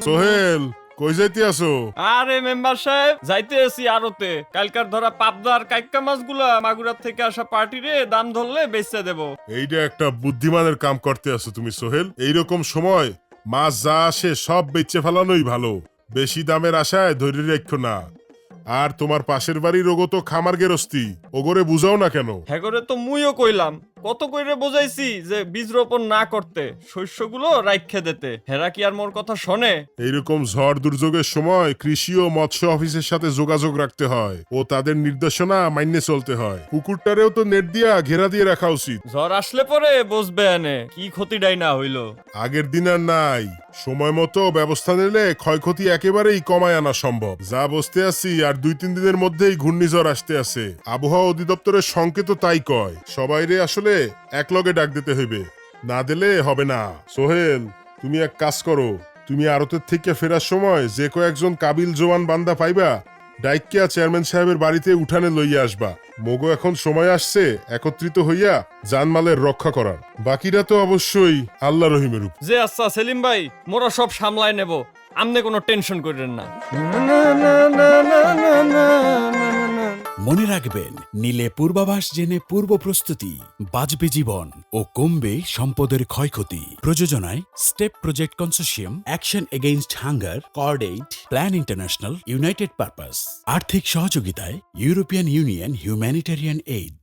সোহেল, কই যাইতে আছো? আরে মেম্বার সাহেব, যাইতে আছি আড়তে। কালকার ধরা পাবদার কাইক্কা মাছগুলা মাগুরার থেকে আসা পার্টিরে দাম ধরলে বেচতে দেব। এইটা একটা বুদ্ধিমানের কাম করতে আছো তুমি সোহেল। এইরকম সময় মাছ যা আসে সব বেচে ফেলানোই ভালো। বেশি দামের আশায় ধরে রাখো না। আর তোমার পাশের বাড়ির ওগো তো খামার গেরস্তি, ওগরে বুঝাও না কেন? হ্যাগরে তো মুইও কইলাম, কত কইরে বোঝাইছি যে বীজ রোপণ না করতে, শস্যগুলো রাইখে দিতে। হেরা কি আর মোর কথা শোনে? এইরকম ঝড় দুর্যোগের সময় কৃষি ও মৎস্য অফিসের সাথে যোগাযোগ রাখতে হয় ও তাদের নির্দেশনা মাইনে চলতে হয়। পুকুরটারেও তো নেট দিয়া ঘেরা দিয়ে রাখা উচিত। ঝড় আসলে পরে বসবে এনে কি ক্ষতিটাই না হইল। আগের দিন আর নাই, সময় মতো ব্যবস্থা নিলে ক্ষয়ক্ষতি একেবারেই কমায় আনা সম্ভব। যা বসতে আছি আর 2-3 দিনের মধ্যেই ঘূর্ণিঝড় আসতে আছে। আবহাওয়া অধিদপ্তরের সংকেত তাই কয়। সবাইরে আসলে একলগে ডাক দিতে হইবে, না দিলে হবে না। সোহেল, তুমি এক কাজ করো, তুমি আড়তের থেকে ফেরার সময় যে কয়েকজন কাবিল জওয়ান বান্দা পাইবা, ডাইকিয়া চেয়ারম্যান সাহেবের বাড়িতে উঠানে লইয়া আসবা। মগো এখন সময় আসছে একত্রিত হইয়া জানমালের রক্ষা করার। বাকিরা তো অবশ্যই আল্লাহ রহিমের উপর। যে আচ্ছা সেলিম ভাই, মোরা সব সামলায় নেব, আমনে কোনো টেনশন করেন না। মনে রাখবেন, নিলে পূর্বাভাস জেনে পূর্ব প্রস্তুতি, বাঁচবে জীবন ও কমবে সম্পদের ক্ষয়ক্ষতি। প্রযোজনায় step project consortium, action against hunger, cord-aid, plan international, United purpose. আর্থিক সহযোগিতায় ইউরোপিয়ান ইউনিয়ন হিউম্যানিটেরিয়ান এইড।